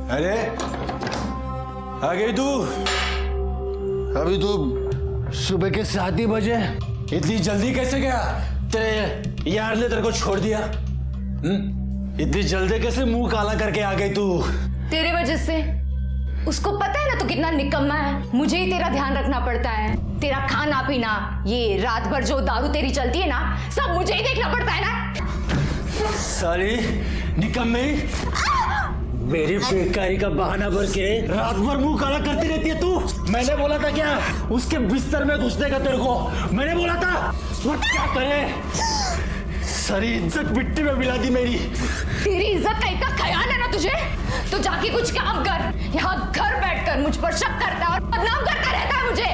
अरे आ गई तू? अभी तो सुबह के 7 ही बजे। इतनी जल्दी कैसे गया? तेरे यार ने तेरे को छोड़ दिया? इतनी जल्दी कैसे मुंह काला करके आ गई तू? तेरे वजह से। उसको पता है ना तू कितना निकम्मा है। मुझे ही तेरा ध्यान रखना पड़ता है। तेरा खाना पीना, ये रात भर जो दारू तेरी चलती है ना, सब मुझे ही देखना पड़ता है ना। सारी निकम्मे, मेरी बेकारी का बहाना भर के रात भर मुंह काला करती रहती है तू। मैंने बोला था क्या उसके बिस्तर में घुसने का तेरे को? मैंने बोला था। वो क्या करे? सारी इज्जत मिट्टी में मिला दी मेरी। तेरी इज्जत का इतना ख्याल है ना तुझे, तो जाके कुछ काम कर। यहाँ घर बैठकर मुझ पर शक करता है और बदनाम करता रहता है मुझे।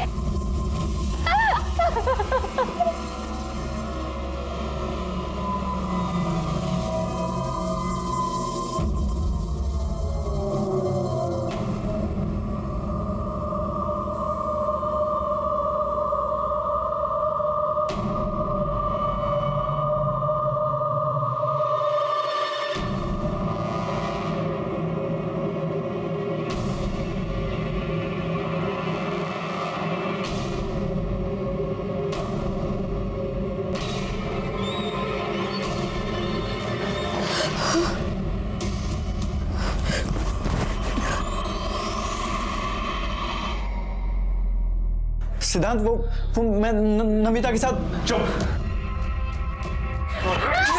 सिद्धांत, वो मैं नमिता के साथ। चुप।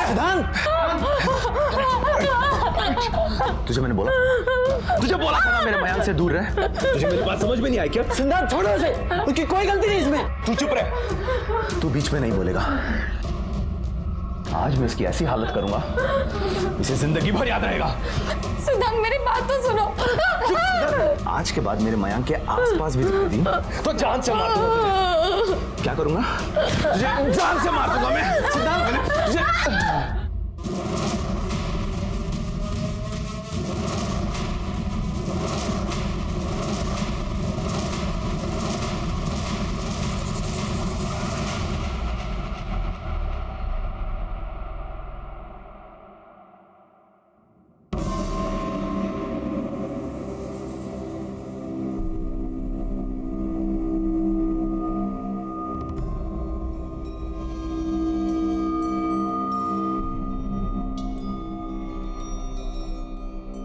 सिद्धांत, तुझे मैंने बोला था ना मेरे मयांक से दूर रह। तुझे मेरी बात समझ में नहीं आई क्या? सिद्धांत छोड़ो उसे, उसकी कोई गलती नहीं इसमें। तू चुप रह। तू बीच में नहीं बोलेगा। आज मैं इसकी ऐसी हालत करूंगा, इसे जिंदगी भर याद रहेगा। सिद्धांत मेरी बात तो सुनो। आज के बाद मेरे मयांक के आसपास भी दिखाई दी तो जान से मार दूंगा। क्या करूंगा? तुझे जान से मार दूंगा मैं। सिद्धांत,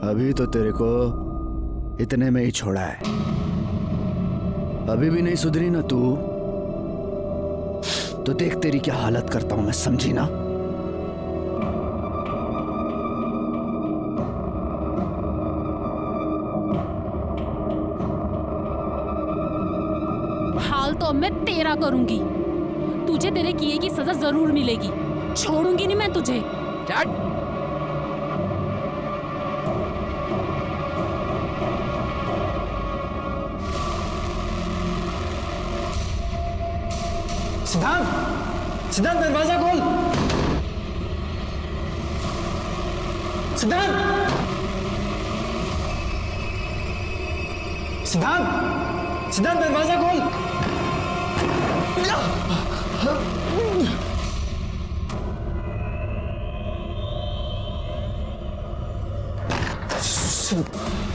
अभी तो तेरे को इतने में ही छोड़ा है। अभी भी नहीं सुधरी ना तू, तो देख तेरी क्या हालत करता हूं मैं, समझी ना? हाल तो अब मैं तेरा करूंगी। तुझे तेरे किए की सजा जरूर मिलेगी। छोड़ूंगी नहीं मैं तुझे। सिद्धांत, सिद्धांत दरवाजा खोल। सिद्धांत, सिद्धांत, सिद्धांत दरवाजा खोल।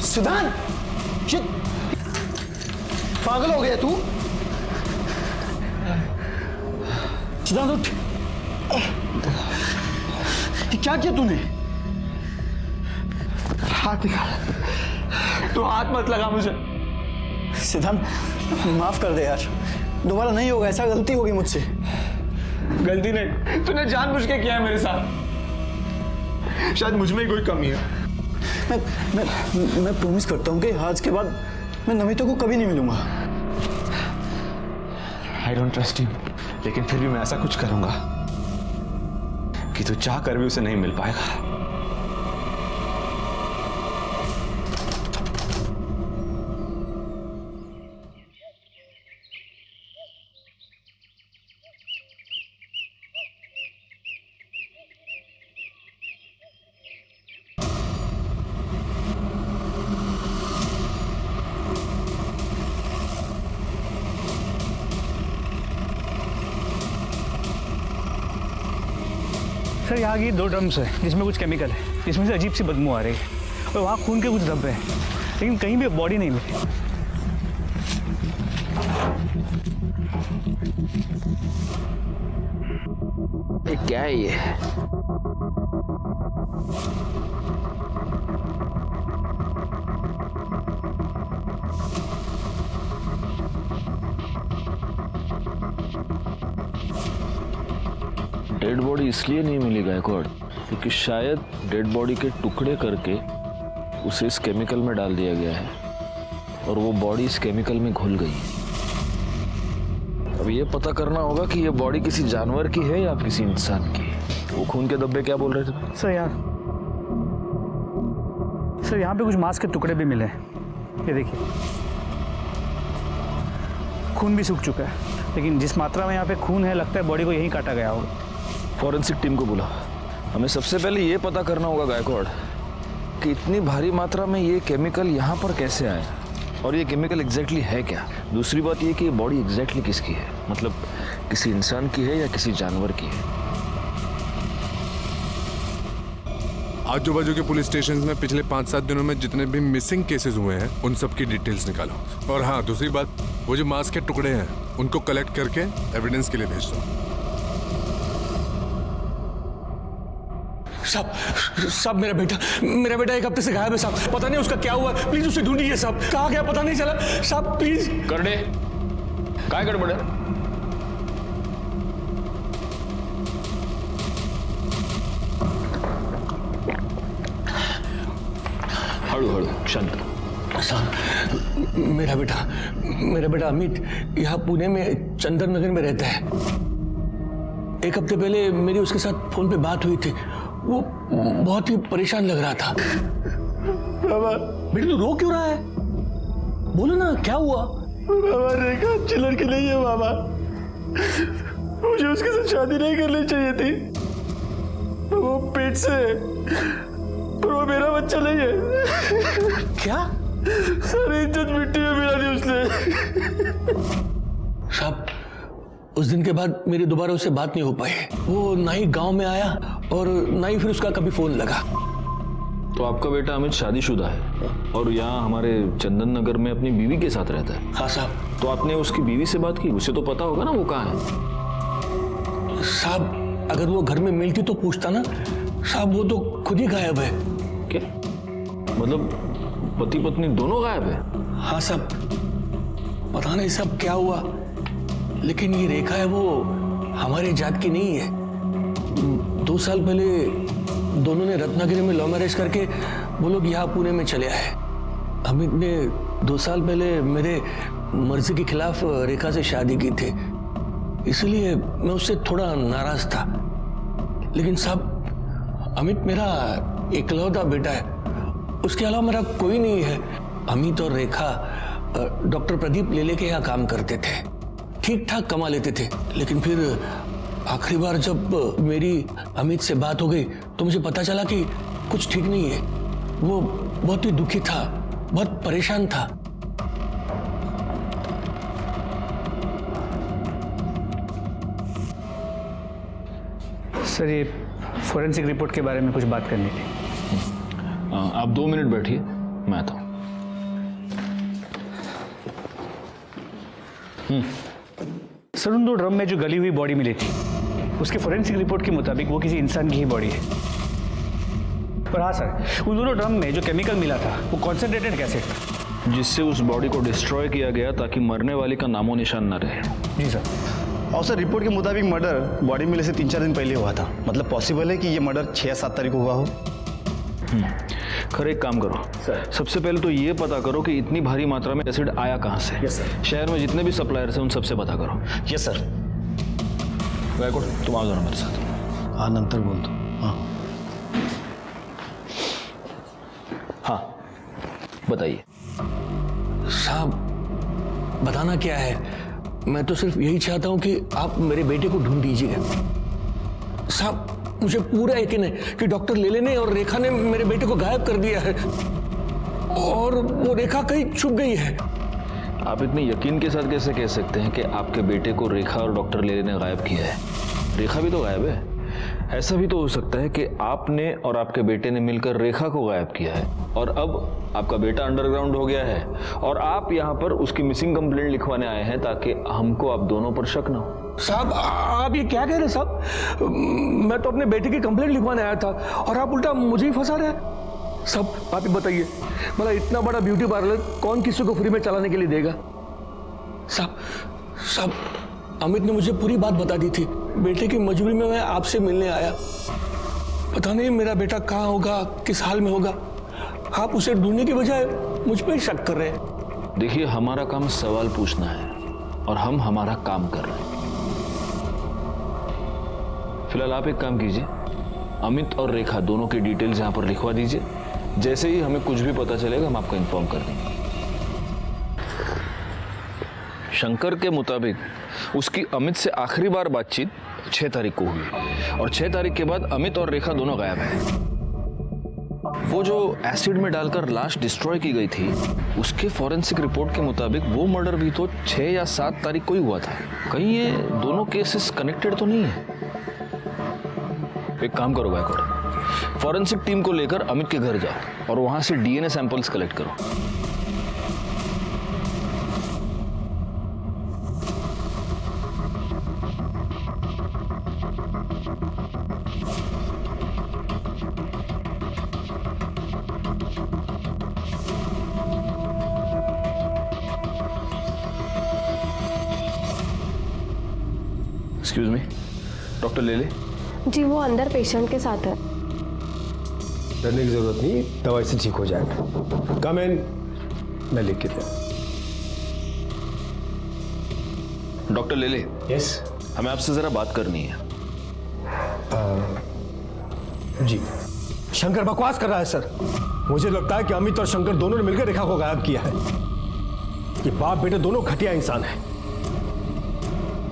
सिद्धांत, पागल हो गया तू? सिद्धांत उठ। क्या किया तूने? हाथ निकाल। तू हाथ मत लगा मुझे। सिद्धांत, माफ कर दे यार, दोबारा नहीं होगा ऐसा। गलती होगी मुझसे। गलती नहीं, तूने जानबूझ के किया है मेरे साथ। शायद मुझ में ही कोई कमी है। मैं प्रॉमिस करता हूँ कि आज के बाद मैं नमिता को कभी नहीं मिलूंगा। I don't trust you, लेकिन फिर भी मैं ऐसा कुछ करूंगा कि तू चाह कर भी उसे नहीं मिल पाएगा। सर यहाँ की 2 ड्रम्स है जिसमें कुछ केमिकल है, जिसमें से अजीब सी बदबू आ रही है तो वहाँ खून के कुछ धब्बे हैं, लेकिन कहीं भी बॉडी नहीं मिली। ये क्या है ये? डेड बॉडी इसलिए नहीं मिली गायकवाड़ क्योंकि शायद डेड बॉडी के टुकड़े करके उसे इस केमिकल में डाल दिया गया है और वो बॉडी इस केमिकल में घुल गई है। अब ये पता करना होगा कि ये बॉडी किसी जानवर की है या किसी इंसान की। वो खून के धब्बे क्या बोल रहे थे? सर यहाँ पे कुछ मांस के टुकड़े भी मिले हैं। ये देखिए, खून भी सूख चुका है, लेकिन जिस मात्रा में यहाँ पे खून है लगता है बॉडी को यहीं काटा गया होगा। फॉरेंसिक टीम को बुला। हमें सबसे पहले ये पता करना होगा गायकवाड़ कि इतनी भारी मात्रा में ये केमिकल यहाँ पर कैसे आया और ये केमिकल एग्जैक्टली है क्या। दूसरी बात ये कि ये बॉडी एग्जैक्टली किसकी है, मतलब किसी इंसान की है या किसी जानवर की है। आजू बाजू के पुलिस स्टेशन में पिछले 5-7 दिनों में जितने भी मिसिंग केसेस हुए हैं उन सब की डिटेल्स निकालो। और हाँ, दूसरी बात, वो जो मांस के टुकड़े हैं उनको कलेक्ट करके एविडेंस के लिए भेज दो। साहब मेरा बेटा 1 हफ्ते से गायब है साहब। पता नहीं उसका क्या हुआ, प्लीज उसे ढूंढिए साहब। कहाँ गया पता नहीं चला साहब, प्लीज। करडे काय गड़बड़ है? हड़ू हड़ू शांत। साहब मेरा बेटा अमित यहाँ पुणे में चंदन नगर में रहता है। 1 हफ्ते पहले मेरी उसके साथ फोन पे बात हुई थी। वो बहुत ही परेशान लग रहा था। बाबा बेटा तू रो क्यों रहा है? बोलो ना क्या हुआ? बाबा रेखा अच्छी लड़की नहीं है बाबा, मुझे उसके साथ शादी नहीं करनी चाहिए थी। वो पेट से है और वो मेरा बच्चा नहीं है। क्या? सारी इज्जत मिट्टी में मिला दी उसने। साहब उस दिन के बाद मेरी दोबारा उससे बात नहीं हो पाई। वो ना ही गांव में आया और ना ही फिर उसका कभी फोन लगा। तो आपका बेटा अमित शादीशुदा है और यहाँ हमारे चंदन नगर में अपनी बीवी के साथ रहता है? हाँ साहब। तो आपने उसकी बीवी से बात की? उसे तो पता होगा ना वो कहाँ है। साहब अगर वो घर में मिलती तो पूछता ना। साहब वो तो खुद ही गायब है। क्या मतलब पति पत्नी दोनों गायब है? हाँ साहब, पता नहीं सब क्या हुआ, लेकिन ये रेखा है वो हमारे जात की नहीं है। 2 साल पहले दोनों ने रत्नागिरी में लव मैरिज करके वो लोग यहाँ पुणे में चले आए। अमित ने 2 साल पहले मेरे मर्जी के खिलाफ रेखा से शादी की थी, इसलिए मैं उससे थोड़ा नाराज था। लेकिन साहब अमित मेरा इकलौता बेटा है, उसके अलावा मेरा कोई नहीं है। अमित और रेखा डॉक्टर प्रदीप लेले के यहाँ काम करते थे, ठीक ठाक कमा लेते थे। लेकिन फिर आखिरी बार जब मेरी अमित से बात हो गई तो मुझे पता चला कि कुछ ठीक नहीं है। वो बहुत ही दुखी था, बहुत परेशान था। सर ये फोरेंसिक रिपोर्ट के बारे में कुछ बात करनी थी। आप 2 मिनट बैठिए, मैं आता हूँ। सर उन 2 ड्रम में जो गली हुई बॉडी मिली थी उसके फोरेंसिक रिपोर्ट के मुताबिक वो किसी इंसान की ही बॉडी है। पर हाँ सर, उन दोनों ड्रम में जो केमिकल मिला था वो कॉन्सेंट्रेटेड कैसे था, जिससे उस बॉडी को डिस्ट्रॉय किया गया ताकि मरने वाली का नामो निशान न रहे। जी सर। और सर रिपोर्ट के मुताबिक मर्डर बॉडी मिलने से 3-4 दिन पहले हुआ था। मतलब पॉसिबल है कि ये मर्डर 6 या 7 तारीख को हुआ हो। खैर एक काम करो सर, सबसे पहले तो ये पता करो कि इतनी भारी मात्रा में एसिड आया कहाँ से। Yes sir. शहर में जितने भी सप्लायर्स हैं उन सबसे पता करो। Yes sir. गायकवाड़ तुम आओ जरा मेरे साथ। हाँ नंतर बोल दो। हाँ बताइए। साहब बताना क्या है, मैं तो सिर्फ यही चाहता हूं कि आप मेरे बेटे को ढूंढ दीजिए। साहब मुझे पूरा यकीन है कि डॉक्टर लेले ने और रेखा ने मेरे बेटे को गायब कर दिया है और वो रेखा कहीं छुप गई है। आप इतने यकीन के साथ कैसे कह सकते हैं कि आपके बेटे को रेखा और डॉक्टर लेले ने गायब किया है? रेखा भी तो गायब है। ऐसा भी तो हो सकता है कि आपने और आपके बेटे ने मिलकर रेखा को गायब किया है और अब आपका बेटा अंडरग्राउंड हो गया है और आप यहाँ पर उसकी मिसिंग कंप्लेंट लिखवाने आए हैं ताकि हमको आप दोनों पर शक ना हो। साहब आप ये क्या कह रहे हैं साहब? मैं तो अपने बेटे की कंप्लेंट लिखवाने आया था और आप उल्टा मुझे ही फंसा रहे हैं। साहब आप ही बताइए, मतलब इतना बड़ा ब्यूटी पार्लर कौन किसी को फ्री में चलाने के लिए देगा? साहब अमित ने मुझे पूरी बात बता दी थी। बेटे की मजबूरी में मैं आपसे मिलने आया। पता नहीं मेरा बेटा कहाँ होगा, किस हाल में होगा। आप उसे ढूंढने की बजाय मुझ पर शक कर रहे हैं। देखिए, हमारा काम सवाल पूछना है और हम हमारा काम कर रहे हैं। फिलहाल आप एक काम कीजिए, अमित और रेखा दोनों की डिटेल्स यहां पर लिखवा दीजिए। जैसे ही हमें कुछ भी पता चलेगा हम आपको इन्फॉर्म कर देंगे। शंकर के मुताबिक उसकी अमित से आखिरी बार बातचीत 6 तारीख को हुई और 6 तारीख के बाद अमित और रेखा दोनों गायब हैं। वो जो एसिड में डालकर लाश डिस्ट्रॉय की गई थी, उसके फॉरेंसिक रिपोर्ट के मुताबिक वो मर्डर भी तो 6 या 7 तारीख को ही हुआ था। कहीं ये दोनों केसेस कनेक्टेड तो नहीं है? एक काम करो गायकवाड़, फॉरेंसिक टीम को लेकर अमित के घर जाओ और वहां से डीएनए सैंपल्स कलेक्ट करो। एक्सक्यूज मी, डॉक्टर ले ले। जी वो अंदर पेशेंट के साथ है। डरने की जरूरत नहीं, दवाई से ठीक हो जाएगा। कम इन, मैं लिख के दे। डॉक्टर ले ले। यस हमें आपसे जरा बात करनी है। जी। शंकर बकवास कर रहा है सर। मुझे लगता है कि अमित और शंकर दोनों ने मिलकर रेखा को गायब किया है। ये बाप बेटे दोनों घटिया इंसान हैं।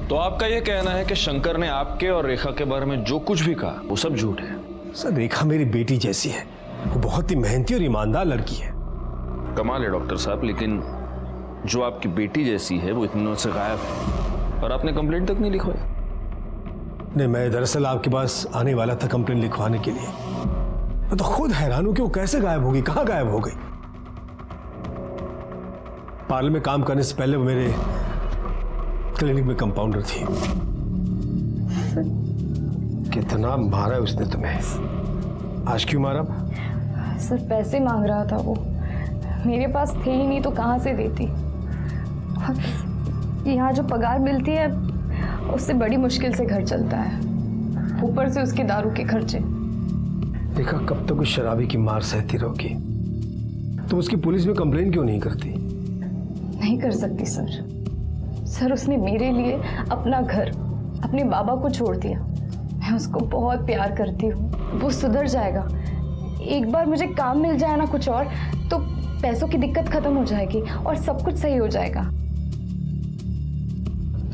तो आपका यह कहना है कि शंकर ने आपके और रेखा के बारे में जो कुछ भी कहा वो सब झूठ है? सर रेखा मेरी बेटी जैसी है, वो बहुत ही मेहनती और ईमानदार लड़की है। कमाल है डॉक्टर साहब, लेकिन जो आपकी बेटी जैसी है वो इतने दिनों से गायब है और आपने कंप्लेंट तक नहीं लिखवाई। नहीं, मैं दरअसल आपके पास आने वाला था कंप्लेंट लिखवाने के लिए। मैं तो खुद हैरान हूं कि वो कैसे गायब होगी, कहां गायब हो गई। पार्लर में काम करने से पहले वो मेरे क्लिनिक में कंपाउंडर थी। कितना मारा है उसने तुम्हें? आज क्यों मारा? सर पैसे मांग रहा था वो, मेरे पास थे ही नहीं तो कहाँ से देती। यहाँ जो पगार मिलती है उससे बड़ी मुश्किल से घर चलता है, ऊपर से उसके दारू के खर्चे। देखा कब तक उस शराबी की मार सहती रहोगी? तुम उसकी पुलिस में कंप्लेन क्यों नहीं करती? नहीं कर सकती सर, उसने मेरे लिए अपना घर, अपने बाबा को छोड़ दिया। मैं उसको बहुत प्यार करती हूँ, वो सुधर जाएगा। एक बार मुझे काम मिल जाए ना कुछ और, तो पैसों की दिक्कत खत्म हो जाएगी और सब कुछ सही हो जाएगा।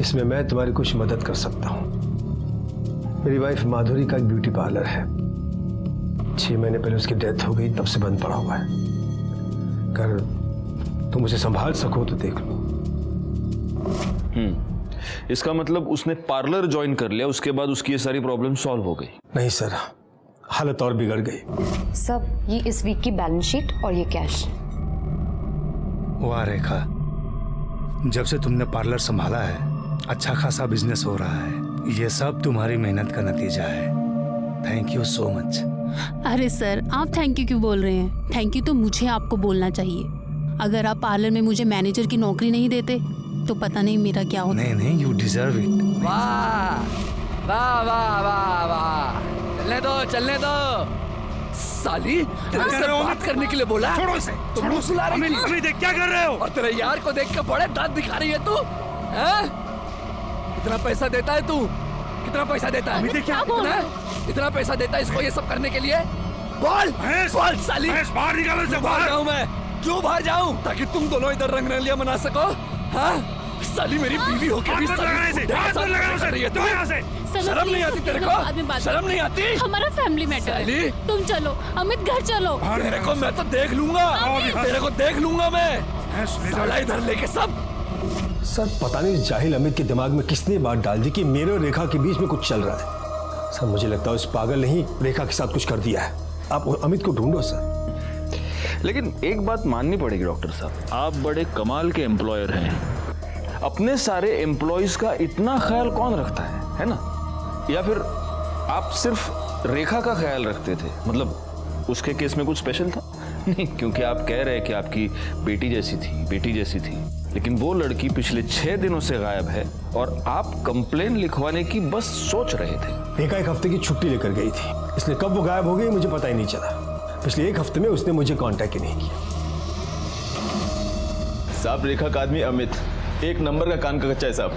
इसमें मैं तुम्हारी कुछ मदद कर सकता हूँ। मेरी वाइफ माधुरी का एक ब्यूटी पार्लर है। 6 महीने पहले उसकी डेथ हो गई, तब से बंद पड़ा हुआ है। अगर तुम उसे संभाल सको तो देख लो। इसका मतलब उसने पार्लर ज्वाइन कर लिया, उसके बाद उसकी ये सारी प्रॉब्लम सॉल्व हो गई? नहीं सर, हालत और बिगड़ गई। सब ये इस वीक की बैलेंस शीट और ये कैश। वाह रेखा, जब से तुमने पार्लर संभाला है अच्छा खासा बिजनेस हो रहा है। ये सब तुम्हारी मेहनत का नतीजा है। Thank you so much. अरे सर, आप थैंक यू क्यों बोल रहे हैं? थैंक यू तो मुझे आपको बोलना चाहिए। अगर आप पार्लर में मुझे मैनेजर की नौकरी नहीं देते तो पता नहीं मेरा क्या होता। नहीं, यू डिजर्व इट। वाह वाह वाह वाह वाह, चलने दो साली, तेरे से बात करने के लिए बोला। छोड़ो इसे, तुम बुला रही थी। अभी देख क्या कर रहे हो? और तेरे यार को देख के बड़े दांत दिखा रही है तू, हैं? कितना पैसा देता है तू? कितना पैसा देता है? इतना पैसा देता है इसको ये सब करने के लिए? बोल बोल साली, बाहर निकालो इसे। बाहर जाऊं मैं? क्यों बाहर जाऊं? ताकि तुम दोनों इधर रंगरलिया मना सको? हाँ साली, मेरी बीवी होके भी शर्म नहीं आती तेरे को? शर्म नहीं आती? हमारा फैमिली मैटर है। तुम चलो अमित, घर चलो। तेरे को मैं तो देख लूंगा, तेरे को देख लूंगा मैं। साला इधर लेके सब। सर पता नहीं जाहिल अमित के दिमाग में किसने बात डाल दी कि मेरे और रेखा के बीच में कुछ चल रहा है। सर मुझे लगता है उस पागल ने ही रेखा के साथ कुछ कर दिया है। आप अमित को ढूंढो सर। लेकिन एक बात माननी पड़ेगी डॉक्टर साहब, आप बड़े कमाल के एम्प्लॉयर हैं। अपने सारे एम्प्लॉयज का इतना ख्याल कौन रखता है ना? या फिर आप सिर्फ रेखा का ख्याल रखते थे? मतलब उसके केस में कुछ स्पेशल था? नहीं, क्योंकि आप कह रहे हैं कि आपकी बेटी जैसी थी, लेकिन वो लड़की पिछले 6 दिनों से गायब है और आप कंप्लेन लिखवाने की बस सोच रहे थे। रेखा 1 हफ्ते की छुट्टी लेकर गई थी, इसलिए कब वो गायब हो गई मुझे पता ही नहीं चला। पिछले 1 हफ्ते में उसने मुझे कांटेक्ट ही नहीं किया। साहब रेखा का आदमी अमित 1 नंबर का कान का कच्चा है साहब।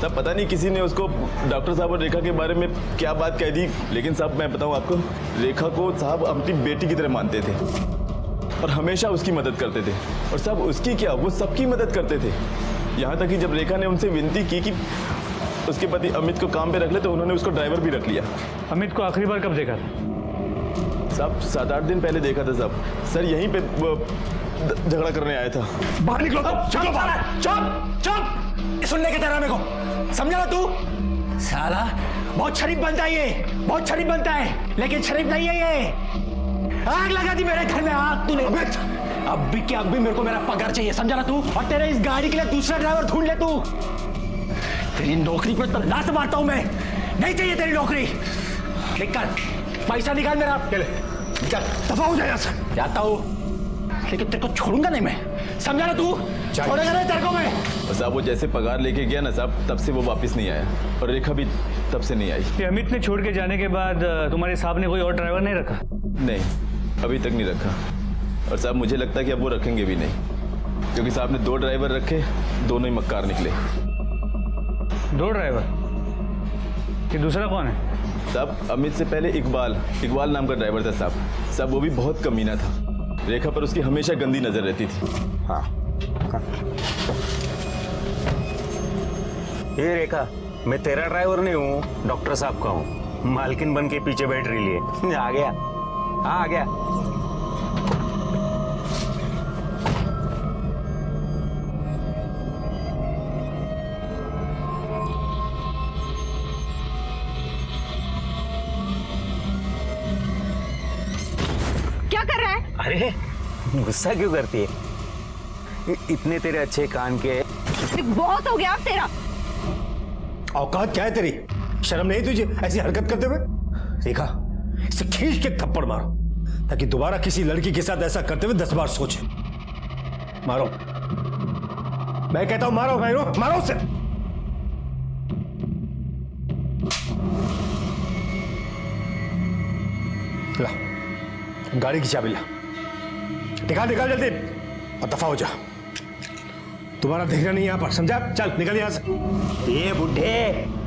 तब पता नहीं किसी ने उसको डॉक्टर साहब और रेखा के बारे में क्या बात कह दी, लेकिन साहब मैं बताऊं आपको, रेखा को साहब अपनी बेटी की तरह मानते थे और हमेशा उसकी मदद करते थे। और साहब उसकी क्या, वो सबकी मदद करते थे। यहाँ तक कि जब रेखा ने उनसे विनती की कि उसके पति अमित को काम पे रख ले, तो उन्होंने उसको ड्राइवर भी रख लिया। अमित को आखिरी बार कब देखा था? साहब 7-8 दिन पहले देखा था साहब। सर यहीं पे झगड़ा करने आया था। बाहर निकलो। चुप सुनने के तेरा मेरे को समझा ना तू? साला बहुत शरीफ बनता है ये, बहुत शरीफ बनता है, लेकिन शरीफ नहीं है ये। आग लगा दी मेरे घर में, आग तूने। अब भी क्या, अब भी मेरे को मेरा पगार चाहिए, समझा ना तू? और तेरे इस गाड़ी के लिए दूसरा ड्राइवर ढूंढ ले तू। तेरी नौकरी पे तो लात मारता हूं मैं, नहीं चाहिए तेरी नौकरी। निकल, पैसा निकाल मेरा। निकल, दफा हो जाए से। जाता हूं, लेकिन तेरे को छोड़ूंगा नहीं मैं, समझा ना तू? छोड़ेगा नहीं तेरे को मैं। और साहब वो जैसे पगार लेके गया ना साहब, तब से वो वापस नहीं आया और रेखा भी तब से नहीं आई। ये अमित ने छोड़ के जाने के बाद तुम्हारे साहब ने कोई और ड्राइवर नहीं रखा? नहीं, अभी तक नहीं रखा। और साहब मुझे लगता है कि अब वो रखेंगे भी नहीं, क्योंकि साहब ने 2 ड्राइवर रखे, दोनों ही मक्कार निकले। 2 ड्राइवर? ये दूसरा कौन है? साहब अमित से पहले इकबाल नाम का ड्राइवर था साहब। साहब वो भी बहुत कमीना था, रेखा पर उसकी हमेशा गंदी नजर रहती थी। हाँ। ये रेखा, मैं तेरा ड्राइवर नहीं हूँ, डॉक्टर साहब का हूँ। मालकिन बन के पीछे बैठ रही है। आ गया, हाँ आ गया। क्या कर रहा है? अरे गुस्सा क्यों करती है? इतने तेरे अच्छे कान के। बहुत हो गया अब तेरा। औकात क्या है तेरी? शर्म नहीं तुझे ऐसी हरकत करते हुए? रेखा, इसे खींच के थप्पड़ मारो, ताकि दोबारा किसी लड़की के साथ ऐसा करते हुए 10 बार सोचे। मारो, मैं कहता हूं मारो, मारो उसे। ला, गाड़ी की चाबी ला, निकाल जल्दी और दफा हो जा। तुम्हारा देखना नहीं यहां पर, समझा? चल निकल यहां से। ये बुढ़े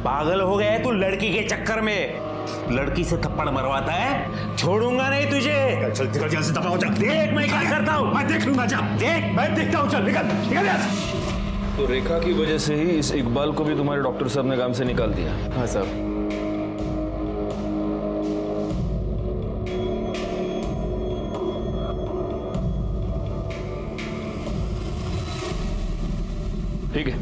पागल हो गया है तू लड़की के चक्कर में। लड़की से थप्पड़ मरवाता है, छोड़ूंगा नहीं तुझे। चल निकल यहां से, दफा हो जा। देख मैं क्या करता हूं। मैं देख लूंगा, जा देख, मैं देखता हूं। चल निकल यहां से। तो रेखा की वजह से ही इस इकबाल को भी तुम्हारे डॉक्टर साहब ने काम से निकाल दिया? हाँ साहब। ठीक है।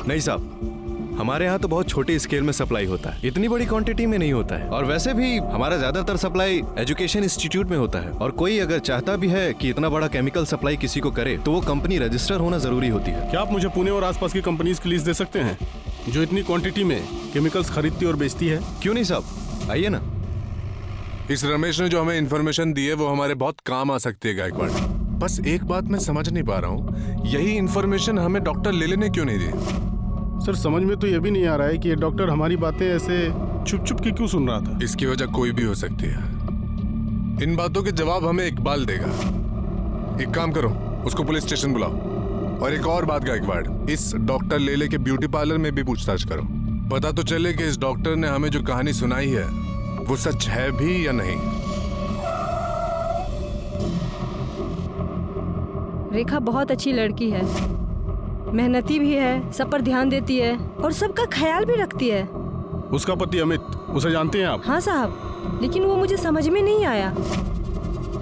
नहीं साहब, हमारे यहाँ तो बहुत छोटे स्केल में सप्लाई होता है, इतनी बड़ी क्वांटिटी में नहीं होता है। और वैसे भी हमारा ज्यादातर सप्लाई एजुकेशन इंस्टीट्यूट में होता है, और कोई अगर चाहता भी है कि इतना बड़ा केमिकल सप्लाई किसी को करे, तो वो कंपनी रजिस्टर होना जरूरी होती है। क्या आप मुझे पुणे और आसपास की कंपनीज की लिस्ट दे सकते हैं जो इतनी क्वांटिटी में केमिकल्स खरीदती और बेचती है? क्यों नहीं साहब, आइए ना। इस रमेश ने जो हमें इन्फॉर्मेशन दी है वो हमारे बहुत काम आ सकती है गायकवाड़। बस एक बात मैं समझ नहीं पा रहा हूँ, यही इन्फॉर्मेशन हमें डॉक्टर लेले ने क्यों नहीं दी? सर समझ में तो ये भी नहीं आ रहा है कि ये डॉक्टर हमारी बातें ऐसे छुप छुप के क्यों सुन रहा था। इसकी वजह कोई भी हो सकती है। इन बातों के जवाब हमें इकबाल देगा। एक काम करो, उसको पुलिस स्टेशन बुलाओ। और एक और बात गायकवाड़, इस डॉक्टर लेले के ब्यूटी पार्लर में भी पूछताछ करो। पता तो चले कि इस डॉक्टर ने हमें जो कहानी सुनाई है वो सच है भी या नहीं। रेखा बहुत अच्छी लड़की है, मेहनती भी है, सब पर ध्यान देती है और सबका ख्याल भी रखती है। उसका पति अमित, उसे जानते हैं आप? हाँ साहब, लेकिन वो मुझे समझ में नहीं आया।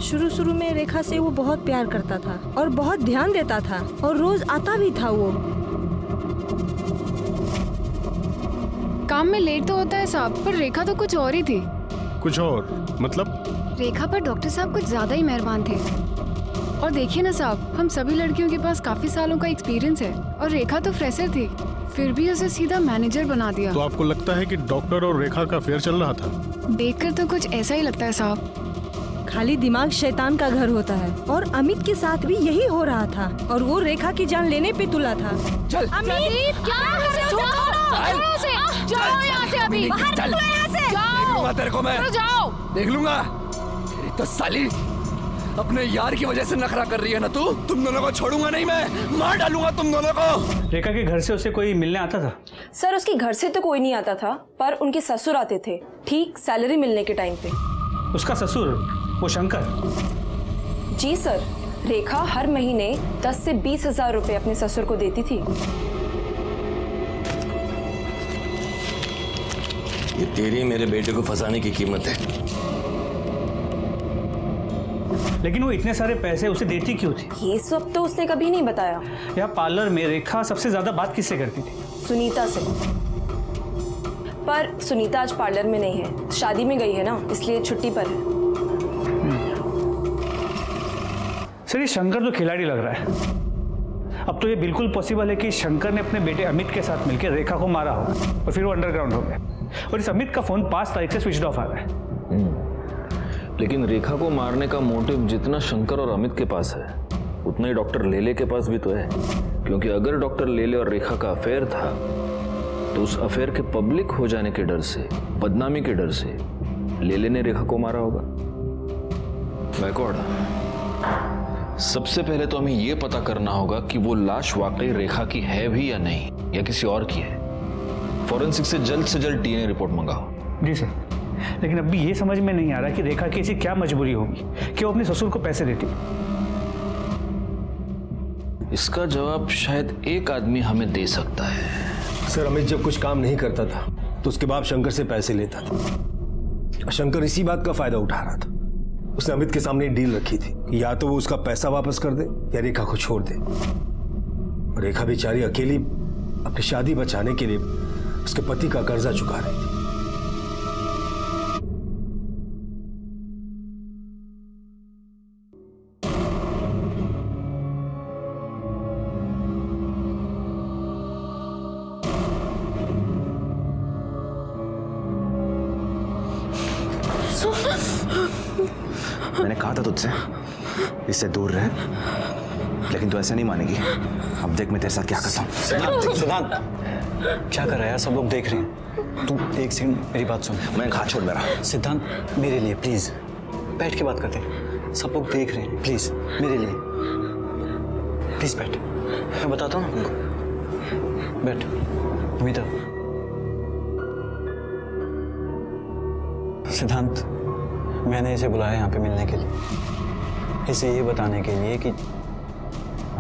शुरू में रेखा से वो बहुत प्यार करता था और बहुत ध्यान देता था और रोज आता भी था वो। काम में लेट तो होता है साहब, पर रेखा तो कुछ और ही थी। कुछ और मतलब? रेखा पर डॉक्टर साहब कुछ ज्यादा ही मेहरबान थे। और देखिए ना साहब, हम सभी लड़कियों के पास काफी सालों का एक्सपीरियंस है और रेखा तो फ्रेशर थी, फिर भी उसे सीधा मैनेजर बना दिया। तो आपको लगता है कि डॉक्टर और रेखा का अफेयर चल रहा था? देखकर तो कुछ ऐसा ही लगता है साहब। खाली दिमाग शैतान का घर होता है, और अमित के साथ भी यही हो रहा था, और वो रेखा की जान लेने पे तुला था। चल अमित क्या कर रहे हो? जाओ यहाँ से, अभी बाहर निकलो यहाँ से। देख लूंगा तेरे को मैं, जाओ देख लूंगा। तेरी तो साली अपने यार की वजह से नखरा कर रही है ना तू। तुम दोनों को छोड़ूंगा नहीं मैं, मार डालूंगा तुम दोनों को। रेखा के घर से उसे कोई मिलने आता था? सर उसके घर से तो कोई नहीं आता था, पर उनके ससुर आते थे ठीक सैलरी मिलने के टाइम पे। उसका ससुर वो शंकर? जी सर, रेखा हर महीने 10 से 20 हजार रुपए अपने ससुर को देती थी। ये तेरी मेरे बेटे को फंसाने की कीमत है। लेकिन वो इतने सारे पैसे उसे देती क्यों थी? ये सब तो उसने कभी नहीं बताया। यहाँ पार्लर में रेखा सबसे ज्यादा बात किससे करती थी? सुनीता से। पर सुनीता आज पार्लर में नहीं है, शादी में गई है ना, इसलिए छुट्टी पर है। सर ये शंकर तो खिलाड़ी लग रहा है। अब तो ये बिल्कुल पॉसिबल है कि शंकर ने अपने बेटे अमित के साथ मिलकर रेखा को मारा होगा और फिर वो अंडरग्राउंड हो गया, और इस अमित का फोन 5 तारीख से स्विच ऑफ आ रहा है। लेकिन रेखा को मारने का मोटिव जितना शंकर और अमित के पास है, उतना ही डॉक्टर लेले के पास भी तो है। क्योंकि अगर डॉक्टर लेले और रेखा का अफेयर था, तो उस अफेयर के पब्लिक हो जाने के डर से, बदनामी के डर से लेले ने रेखा को मारा होगा। बैकवर्ड, सबसे पहले तो हमें यह पता करना होगा कि वो लाश वाकई रेखा की है भी या नहीं, या किसी और की है। फॉरेंसिक से जल्द डीएनए रिपोर्ट मंगाओ। जी सर, लेकिन अभी ये समझ में नहीं आ रहा कि रेखा की ऐसी क्या मजबूरी होगी कि वो अपने ससुर को पैसे देती। इसका जवाब शायद एक आदमी हमें दे सकता है। सर अमित जब कुछ काम नहीं करता था तो उसके बाप शंकर से पैसे लेता था। शंकर इसी बात का फायदा उठा रहा था। उसने अमित के सामने डील रखी थी, या तो वो उसका पैसा वापस कर दे या रेखा को छोड़ दे। रेखा बेचारी अकेली अपनी शादी बचाने के लिए उसके पति का कर्जा चुका रही थी। मैंने कहा था तुझसे इससे दूर रहे, लेकिन तू ऐसे नहीं मानेगी। अब देख मैं तेरे साथ क्या करता हूँ। सिद्धांत क्या कर रहा है यार, सब लोग देख रहे हैं। तू एक सेकंड मेरी बात सुन। मैं हाथ छोड़ मेरा। सिद्धांत मेरे लिए प्लीज बैठ के बात करते हैं, सब लोग देख रहे हैं। प्लीज मेरे लिए प्लीज बैठ, मैं बताता हूँ ना उनको। बैठ अमिता। सिद्धांत मैंने इसे बुलाया यहाँ पे मिलने के लिए, इसे ये बताने के लिए कि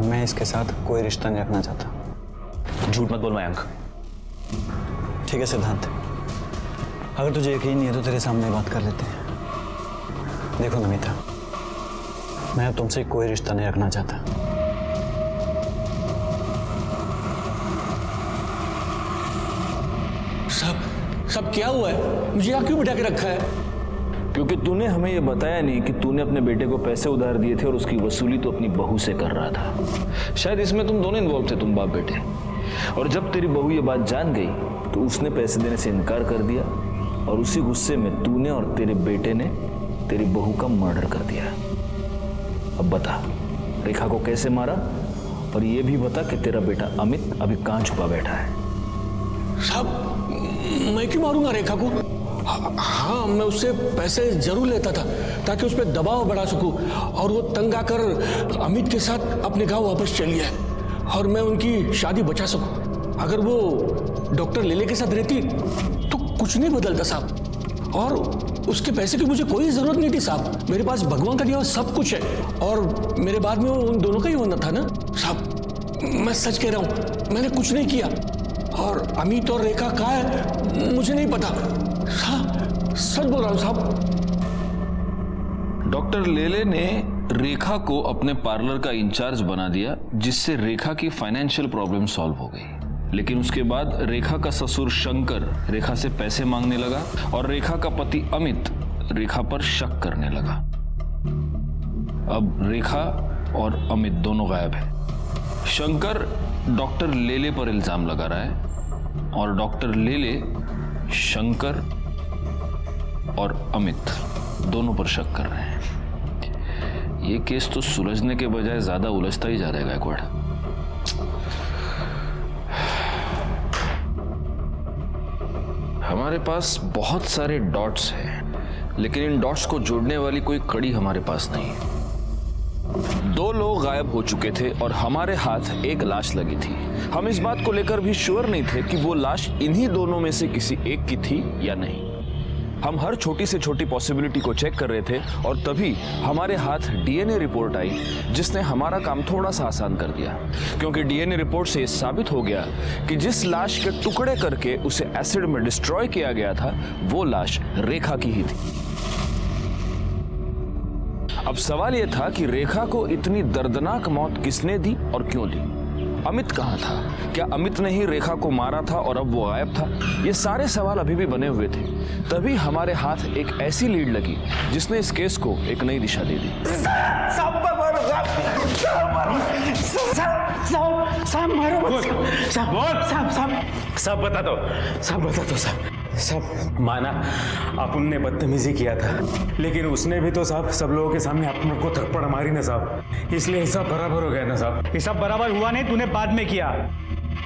मैं इसके साथ कोई रिश्ता नहीं रखना चाहता। झूठ मत बोल मयंक। ठीक है सिद्धांत, अगर तुझे यकीन नहीं है तो तेरे सामने बात कर लेते हैं। देखो नमिता, मैं अब तुमसे कोई रिश्ता नहीं रखना चाहता। सब क्या हुआ है? मुझे यहाँ क्यों बिठा के रखा है? क्योंकि तूने हमें यह बताया नहीं कि तूने अपने बेटे को पैसे उधार दिए थे और उसकी वसूली तो अपनी बहू से कर रहा था। शायद इसमें तुम दोनों इन्वॉल्व थे, तुम बाप बेटे। और जब तेरी बहू ये बात जान गई तो उसने पैसे देने से इनकार कर दिया, और उसी गुस्से में तूने और तेरे बेटे ने तेरी बहू का मर्डर कर दिया। अब बता, रेखा को कैसे मारा, और ये भी बता कि तेरा बेटा अमित अभी कहाँ छुपा बैठा है। साहब मैं क्यों मारूंगा रेखा को? हाँ, मैं उससे पैसे जरूर लेता था ताकि उस पर दबाव बढ़ा सकूं, और वो तंग आकर अमित के साथ अपने गांव वापस चली है और मैं उनकी शादी बचा सकूं। अगर वो डॉक्टर लेले के साथ रहती तो कुछ नहीं बदलता साहब, और उसके पैसे की मुझे कोई जरूरत नहीं थी साहब। मेरे पास भगवान का दिया हुआ सब कुछ है, और मेरे बाद में वो उन दोनों का ही होना था ना साहब। मैं सच कह रहा हूँ, मैंने कुछ नहीं किया, और अमित और रेखा कहाँ है मुझे नहीं पता। सच बोल रहा हूँ साहब। डॉक्टर लेले ने रेखा को अपने पार्लर का इंचार्ज बना दिया, जिससे रेखा की फाइनेंशियल प्रॉब्लम सॉल्व हो गई। लेकिन उसके बाद रेखा का ससुर शंकर रेखा से पैसे मांगने लगा और रेखा का पति अमित रेखा पर शक करने लगा। अब रेखा और अमित दोनों गायब है। शंकर डॉक्टर लेले पर इल्जाम लगा रहा है और डॉक्टर लेले शंकर और अमित दोनों पर शक कर रहे हैं। ये केस तो सुलझने के बजाय ज्यादा उलझता ही जा रहा है गायकवाड़। हमारे पास बहुत सारे डॉट्स हैं, लेकिन इन डॉट्स को जोड़ने वाली कोई कड़ी हमारे पास नहीं है। 2 लोग गायब हो चुके थे और हमारे हाथ एक लाश लगी थी। हम इस बात को लेकर भी श्योर नहीं थे कि वो लाश इन्हीं दोनों में से किसी एक की थी या नहीं। हम हर छोटी से छोटी पॉसिबिलिटी को चेक कर रहे थे और तभी हमारे हाथ डीएनए रिपोर्ट आई, जिसने हमारा काम थोड़ा सा आसान कर दिया, क्योंकि डीएनए रिपोर्ट से साबित हो गया कि जिस लाश के टुकड़े करके उसे एसिड में डिस्ट्रॉय किया गया था वो लाश रेखा की ही थी। अब सवाल यह था कि रेखा को इतनी दर्दनाक मौत किसने दी और क्यों दी? अमित कहां था? क्या अमित ने ही रेखा को मारा था और अब वो गायब था? ये सारे सवाल अभी भी बने हुए थे। तभी हमारे हाथ एक ऐसी लीड लगी जिसने इस केस को एक नई दिशा दे दी। सब बता दो सब माना अपन ने बदतमीजी किया था, लेकिन उसने भी तो साहब सब लोगों के सामने अपन को थप्पड़ मारी ना साहब, इसलिए हिसाब बराबर हो गया ना साहब। हिसाब बराबर हुआ नहीं, तूने बाद में किया।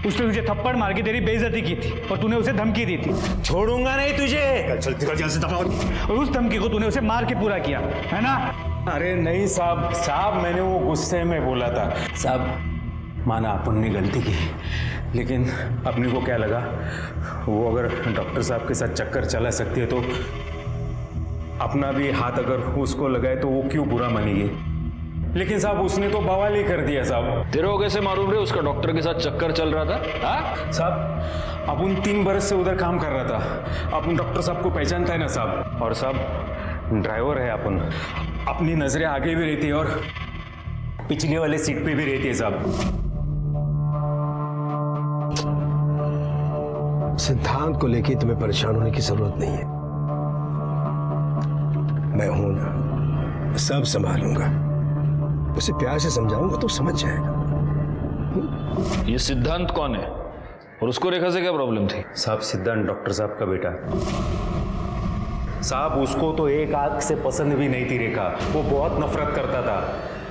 उसने तुझे थप्पड़ मार के तेरी बेइज्जती की थी और तूने उसे धमकी दी थी। छोड़ूंगा नहीं तुझे, चल से दफा। और उस धमकी को तूने उसे मार के पूरा किया है ना? अरे नहीं साहब मैंने वो गुस्से में बोला था साहब। माना अपन ने गलती की, लेकिन अपने को क्या लगा वो अगर डॉक्टर साहब के साथ चक्कर चला सकती है तो अपना भी हाथ अगर उसको लगाए तो वो क्यों बुरा मानेगी। लेकिन साहब उसने तो बवाल ही कर दिया साहब। तेरे को कैसे मालूम रे उसका डॉक्टर के साथ चक्कर चल रहा था? साहब अपन 3 बरस से उधर काम कर रहा था, अपन डॉक्टर साहब को पहचानता है ना साहब। और साहब ड्राइवर है अपन, अपनी नजरें आगे भी रहती है और पिछले वाले सीट पे भी रहती है साहब। सिद्धांत को लेके तुम्हें परेशान होने की जरूरत नहीं है, मैं हूं ना, सब संभालूंगा। उसे प्यार से समझाऊंगा तो समझ जाएगा। ये सिद्धांत कौन है और उसको रेखा से क्या प्रॉब्लम थी? साहब सिद्धांत डॉक्टर साहब का बेटा साहब, उसको तो एक आंख से पसंद भी नहीं थी रेखा, वो बहुत नफरत करता था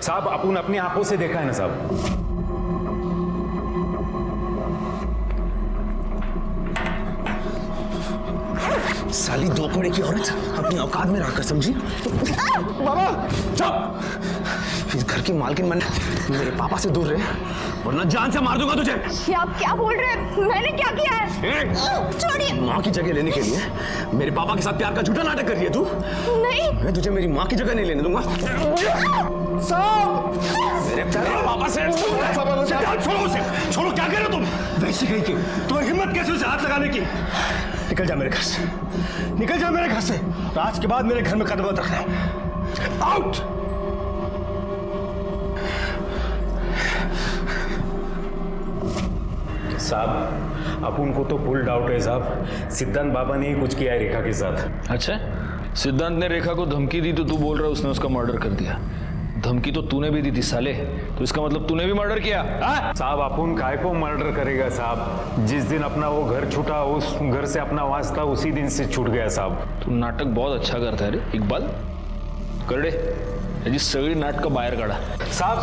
साहब। अपन अपनी आंखों से देखा है ना साहब। साली 2 कोड़े की औरत अपनी औकात में रहकर समझी। बाबा चुप, इस घर की मालकिन बन मेरे पापा से दूर रहे वरना जान से मार दूंगा तुझे। ये आप क्या बोल रहे हैं? मैंने क्या किया है? छोड़िए। माँ की जगह लेने के लिए मेरे पापा के साथ प्यार का झूठा नाटक कर रही है तू? नहीं, मैं तुझे मेरी माँ की जगह नहीं लेने दूंगा। मेरे पापा से छोड़ो उसे, छोड़ो। क्या कर रहे हो तुम? वैसे कहीं की तुम्हें हिम्मत कैसे उसे हाथ लगाने की? निकल जा मेरे घर से, निकल जा मेरे घर से। आज के बाद मेरे घर में कदम मत रखना। आउट। साहब अपन को तो फुल डाउट है साहब, सिद्धांत बाबा ने ही कुछ किया है रेखा के साथ। अच्छा, सिद्धांत ने रेखा को धमकी दी तो तू बोल रहा है उसने उसका मर्डर कर दिया। धमकी तो तूने भी दी थी साले, तो इसका मतलब तूने भी मर्डर किया? साहब अपन काय को मर्डर करेगा साहब? जिस दिन अपना वो घर छूटा, उस घर से अपना वास्ता उसी दिन से छूट गया साहब। तू नाटक बहुत अच्छा करता है रे इकबाल। करडे याची सगळी नाटकं बाहेर काढा। साहब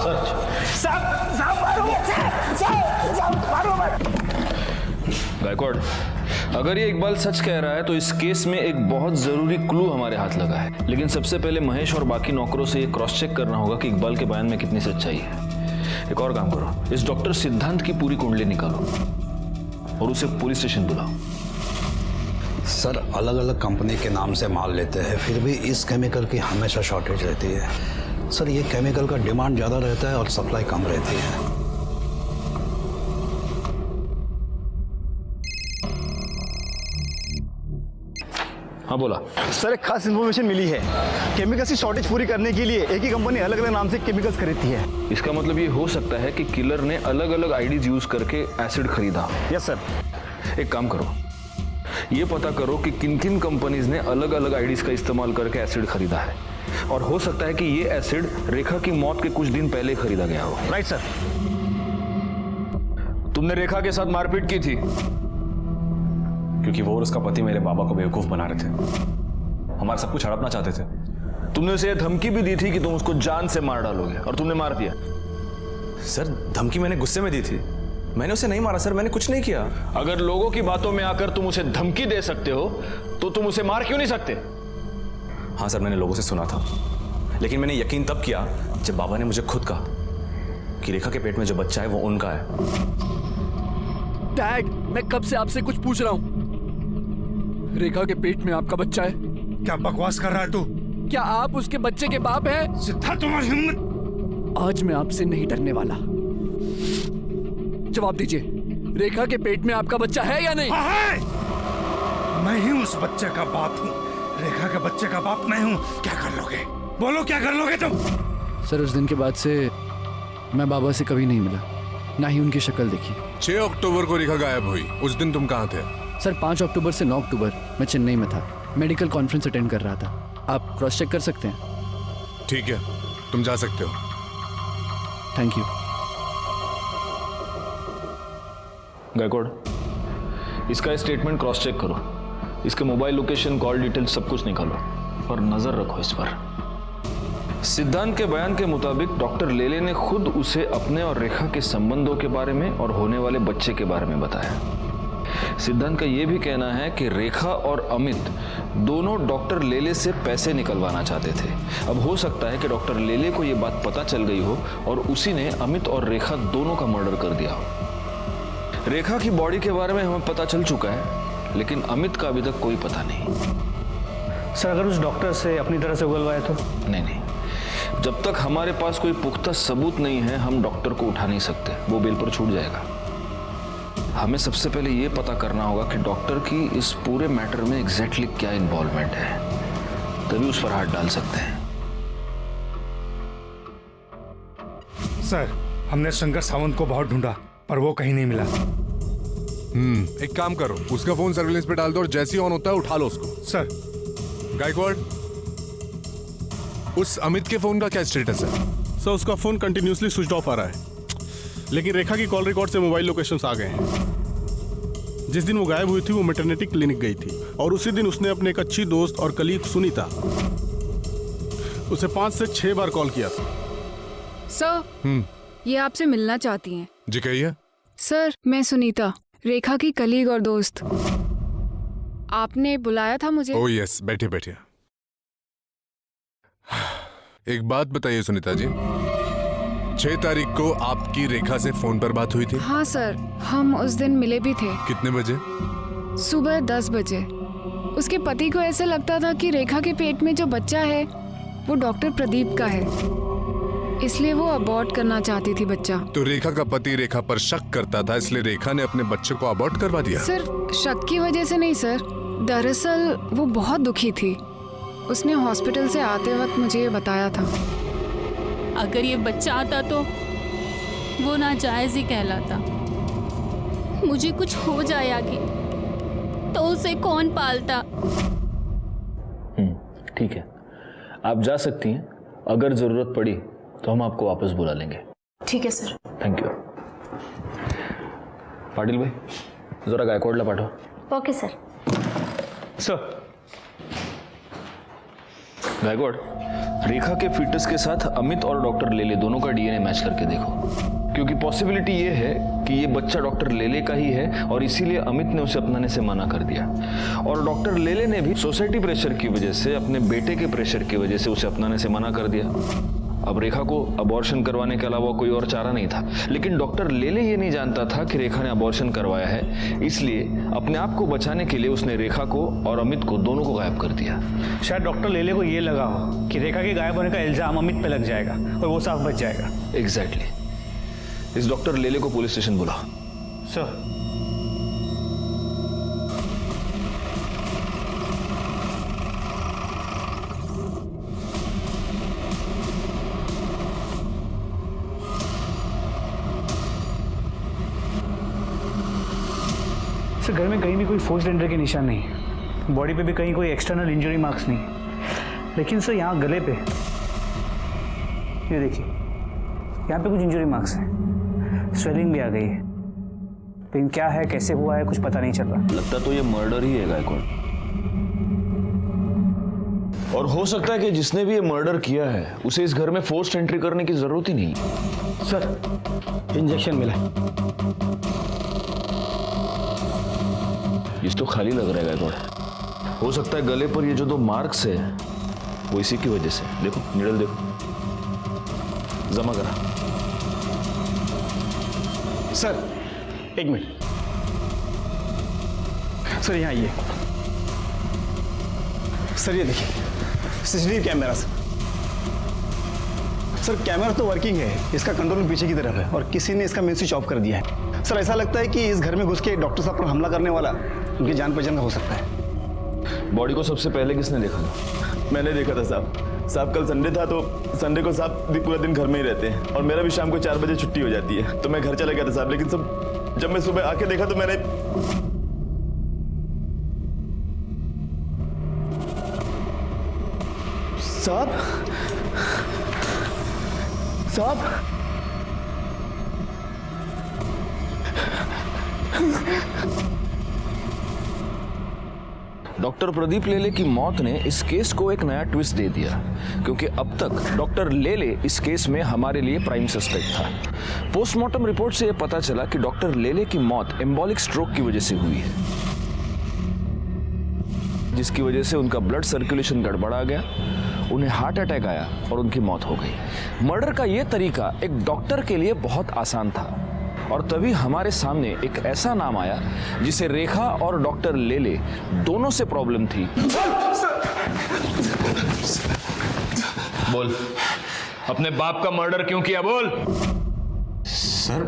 साहब मारो मत। गायकवाड़, अगर ये इकबाल सच कह रहा है तो इस केस में एक बहुत जरूरी क्लू हमारे हाथ लगा है। लेकिन सबसे पहले महेश और बाकी नौकरों से ये क्रॉस चेक करना होगा कि इकबाल के बयान में कितनी सच्चाई है। एक और काम करो, इस डॉक्टर सिद्धांत की पूरी कुंडली निकालो और उसे पुलिस स्टेशन बुलाओ। सर अलग अलग कंपनी के नाम से माल लेते हैं, फिर भी इस केमिकल की हमेशा शॉर्टेज रहती है। सर ये केमिकल का डिमांड ज़्यादा रहता है और सप्लाई कम रहती है। हाँ बोला। सर एक खास इन्फॉर्मेशन मिली है। केमिकल्स की शॉर्टेज पूरी करने के लिए एक ही कंपनी अलग अलग नाम से केमिकल्स खरीदती है। इसका मतलब ये हो सकता है कि किलर ने अलग अलग आईडीज यूज करके एसिड खरीदा। Yes sir. एक काम करो, ये पता करो कि किन किन कंपनीज ने अलग अलग आईडीज का इस्तेमाल करके एसिड खरीदा है, और हो सकता है कि ये एसिड रेखा की मौत के कुछ दिन पहले खरीदा गया हो। Right sir. तुमने रेखा के साथ मारपीट की थी क्योंकि वो और उसका पति मेरे बाबा को बेवकूफ बना रहे थे, हमारा सब कुछ हड़पना चाहते थे। तुमने उसे धमकी भी दी थी कि तुम उसको जान से मार डालोगे, और तुमने मार दिया। सर धमकी मैंने गुस्से में दी थी, मैंने उसे नहीं मारा सर, मैंने कुछ नहीं किया। अगर लोगों की बातों में आकर तुम उसे धमकी दे सकते हो तो तुम उसे मार क्यों नहीं सकते? हाँ सर, मैंने लोगों से सुना था, लेकिन मैंने यकीन तब किया जब बाबा ने मुझे खुद कहा कि रेखा के पेट में जो बच्चा है वो उनका है। डैड, मैं कब से आपसे कुछ पूछ रहा हूँ। रेखा के पेट में आपका बच्चा है? क्या बकवास कर रहा है तू? क्या आप उसके बच्चे के बाप हैं? सिद्धार्थ, तुम्हारी हिम्मत! आज मैं आपसे नहीं डरने वाला। जवाब दीजिए, रेखा के पेट में आपका बच्चा है या नहीं? हाँ है। मैं ही उस बच्चे का बाप हूँ, रेखा के बच्चे का बाप मैं हूँ। क्या कर लोगे? बोलो क्या कर लोगे तुम? सर उस दिन के बाद से मैं बाबा से कभी नहीं मिला, ना ही उनकी शक्ल देखी। 6 अक्टूबर को रेखा गायब हुई, उस दिन तुम कहाँ थे? सर 5 अक्टूबर से 9 अक्टूबर मैं चेन्नई में था, मेडिकल कॉन्फ्रेंस अटेंड कर रहा था। आप क्रॉस चेक कर सकते हैं। ठीक है, तुम जा सकते हो। Thank you. गायकवाड़, इसका स्टेटमेंट क्रॉस चेक करो, इसके मोबाइल लोकेशन, कॉल डिटेल सब कुछ निकालो और नजर रखो इस पर। सिद्धांत के बयान के मुताबिक डॉक्टर लेले ने खुद उसे अपने और रेखा के संबंधों के बारे में और होने वाले बच्चे के बारे में बताया। सिद्धांत का यह भी कहना है कि रेखा और अमित दोनों डॉक्टर लेले से पैसे निकलवाना चाहते थे। अब हो सकता है कि डॉक्टर लेले को यह बात पता चल गई हो और उसी ने अमित और रेखा दोनों का मर्डर कर दिया हो। रेखा की बॉडी के बारे में हमें पता चल चुका है, लेकिन अमित का अभी तक कोई पता नहीं। सर अगर उस डॉक्टर से अपनी तरह से उगलवाया तो? नहीं, जब तक हमारे पास कोई पुख्ता सबूत नहीं है हम डॉक्टर को उठा नहीं सकते, वो बेल पर छूट जाएगा। हमें सबसे पहले ये पता करना होगा कि डॉक्टर की इस पूरे मैटर में एग्जैक्टली क्या इन्वॉल्वमेंट है, तभी उस पर हाथ डाल सकते हैं। सर हमने शंकर सावंत को बहुत ढूंढा पर वो कहीं नहीं मिला। एक काम करो, उसका फोन सर्विलेंस पे डाल दो और जैसे ही ऑन होता है उठा लो उसको। सर। गायकवाड़, उस अमित के फोन का क्या स्टेटस है? सर उसका फोन कंटिन्यूसली स्विच ऑफ आ रहा है, लेकिन रेखा की कॉल रिकॉर्ड से मोबाइल लोकेशंस आ गए हैं। जिस दिन वो गायब हुई थी वो मैटरनिटी क्लिनिक गई थी, और उसी दिन उसने अपने एक अच्छी दोस्त और कलीग सुनीता उसे 5 से 6 बार कॉल किया था। सर ये आपसे मिलना चाहती हैं। जी कहिए। सर मैं सुनीता, रेखा की कलीग और दोस्त। आपने बुलाया था मुझे? ओह यस, बैठिए बैठिए। एक बात बताइए सुनीता जी, 6 तारीख को आपकी रेखा से फोन पर बात हुई थी? हाँ सर, हम उस दिन मिले भी थे। कितने बजे? सुबह 10 बजे। उसके पति को ऐसा लगता था कि रेखा के पेट में जो बच्चा है वो डॉक्टर प्रदीप का है, इसलिए वो अबॉर्ट करना चाहती थी बच्चा। तो रेखा का पति रेखा पर शक करता था, इसलिए रेखा ने अपने बच्चे को अबॉर्ट करवा दिया? सर शक की वजह से नहीं सर, दरअसल वो बहुत दुखी थी। उसने हॉस्पिटल से आते वक्त मुझे ये बताया था। अगर ये बच्चा आता तो वो नाजायज ही कहलाता। मुझे कुछ हो जाए आगे तो उसे कौन पालता? ठीक है, आप जा सकती हैं। अगर जरूरत पड़ी तो हम आपको वापस बुला लेंगे। ठीक है सर। Thank you. पाटिल भाई जरा गायकवाड़ला पाठव। Okay sir. सर। गायकवाड़, रेखा के फीटस के साथ अमित और डॉक्टर लेले दोनों का डीएनए मैच करके देखो, क्योंकि पॉसिबिलिटी ये है कि ये बच्चा डॉक्टर लेले का ही है और इसीलिए अमित ने उसे अपनाने से मना कर दिया, और डॉक्टर लेले ने भी सोसाइटी प्रेशर की वजह से, अपने बेटे के प्रेशर की वजह से उसे अपनाने से मना कर दिया। अब रेखा को अबॉर्शन करवाने के अलावा कोई और चारा नहीं था, लेकिन डॉक्टर लेले ये नहीं जानता था कि रेखा ने अबॉर्शन करवाया है, इसलिए अपने आप को बचाने के लिए उसने रेखा को और अमित को दोनों को गायब कर दिया। शायद डॉक्टर लेले को ये लगा हो कि रेखा के गायब होने का इल्जाम अमित पे लग जाएगा और वो साफ बच जाएगा। एग्जैक्टली। इस डॉक्टर लेले को पुलिस स्टेशन बुला। सर। सर घर में कहीं भी कोई फोर्स्ड एंट्री के निशान नहीं, बॉडी पे भी कहीं कोई एक्सटर्नल इंजरी मार्क्स नहीं, लेकिन सर यहाँ गले पे ये देखिए, यहाँ पे कुछ इंजरी मार्क्स हैं, स्वेलिंग भी आ गई है, लेकिन क्या है कैसे हुआ है कुछ पता नहीं चल रहा। लगता तो ये मर्डर ही है गायकवाड़, और हो सकता है कि जिसने भी ये मर्डर किया है उसे इस घर में फोर्स्ड एंट्री करने की जरूरत ही नहीं। सर इंजेक्शन मिला है। इस तो खाली लग रहा है गायकवाड़। हो सकता है गले पर ये जो 2 मार्क्स है वो इसी की वजह से। देखो निडल देखो, जमा करा। सर 1 मिनट सर, यहाँ आइए सर, ये देखिए सीसीटीवी कैमरा सर, कैमरा तो वर्किंग है, इसका कंट्रोल पीछे की तरफ है और किसी ने इसका मेन स्विच ऑफ कर दिया है। सर ऐसा लगता है कि इस घर में घुस के डॉक्टर साहब पर हमला करने वाला उनकी जान पहचान का हो सकता है। बॉडी को सबसे पहले किसने देखा था? मैंने देखा था साहब कल संडे था तो संडे को साहब पूरा दिन घर में ही रहते हैं और मेरा भी शाम को 4 बजे छुट्टी हो जाती है, तो मैं घर चला गया था साहब। लेकिन सब जब मैं सुबह आके देखा तो मैंने साहब डॉक्टर प्रदीप लेले की मौत ने इस केस को एक नया ट्विस्ट दे दिया, क्योंकि अब तक डॉक्टर लेले इस केस में हमारे लिए प्राइम सस्पेक्ट था। पोस्टमार्टम रिपोर्ट से यह पता चला कि डॉक्टर लेले की मौत एम्बोलिक स्ट्रोक की वजह से हुई है, जिसकी वजह से उनका ब्लड सर्कुलेशन गड़बड़ा गया, उन्हें हार्ट अटैक आया और उनकी मौत हो गई। मर्डर का यह तरीका एक डॉक्टर के लिए बहुत आसान था, और तभी हमारे सामने एक ऐसा नाम आया जिसे रेखा और डॉक्टर लेले दोनों से प्रॉब्लम थी। बोल, अपने बाप का मर्डर क्यों किया? बोल। सर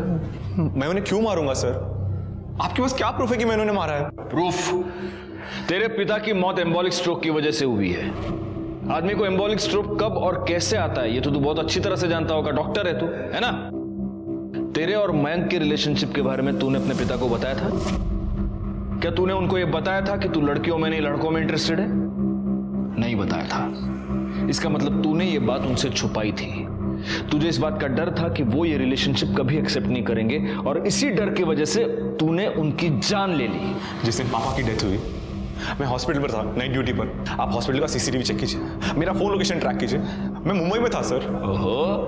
मैं उन्हें क्यों मारूंगा सर? आपके पास क्या प्रूफ है कि मैंने उन्हें मारा है? प्रूफ? तेरे पिता की मौत एम्बोलिक स्ट्रोक की वजह से हुई है। आदमी को एम्बोलिक स्ट्रोक कब और कैसे आता है ये तो तू बहुत अच्छी तरह से जानता होगा, डॉक्टर है तू, है ना? तेरे और मयंक के रिलेशनशिप के बारे में तूने अपने पिता को बताया था? क्या तूने उनको यह बताया था कि तू लड़कियों में नहीं लड़कों में इंटरेस्टेड है? नहीं बताया था। इसका मतलब तूने ये बात उनसे छुपाई थी। तुझे इस बात का डर था कि वो ये रिलेशनशिप कभी एक्सेप्ट नहीं करेंगे, और इसी डर की वजह से तूने उनकी जान ले ली। जिस दिन पापा की डेथ हुई मैं हॉस्पिटल पर था, नाइट ड्यूटी पर। आप हॉस्पिटल का सीसीटीवी चेक कीजिए, मेरा फोन लोकेशन ट्रैक कीजिए। मैं मुंबई में था सर। ओहो,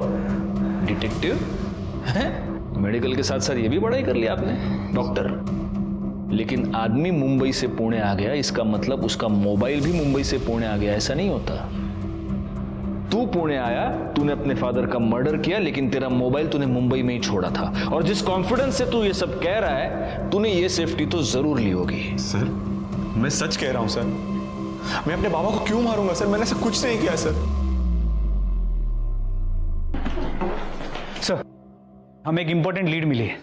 डिटेक्टिव हैं? मेडिकल के साथ साथ ये भी पढ़ाई कर लिया आपने, डॉक्टर। लेकिन आदमी मुंबई से पुणे आ गया, इसका मतलब उसका मोबाइल भी मुंबई से पुणे आ गया, ऐसा नहीं होता। तू पुणे आया, तूने अपने फादर का मर्डर किया, लेकिन तेरा मोबाइल तूने मुंबई में ही छोड़ा था। और जिस कॉन्फिडेंस से तू ये सब कह रहा है, तूने ये सेफ्टी तो जरूर ली होगी। सर मैं सच कह रहा हूं सर, मैं अपने बाबा को क्यों मारूंगा सर? मैंने ऐसा कुछ नहीं किया सर। सर हमें एक इंपॉर्टेंट लीड मिली है।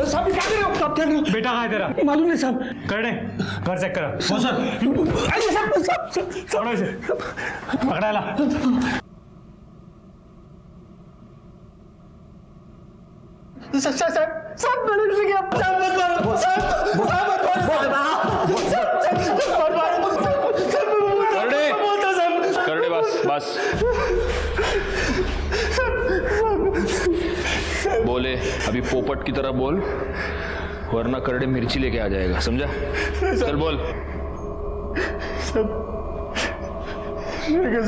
साहब क्या कर रहे हो? साहब क्या कर रहे हो? बेटा कहाँ है तेरा? मालूम नहीं साहब। कर दे, घर चेक करा। वो सर पकड़ो इसे, पकड़ा ला। साहब मैंने नहीं किया। साहब मत मारो। करने बस बोले, अभी पोपट की तरह बोल, वरना करड़े मिर्ची लेके आ जाएगा, समझा? चल बोल।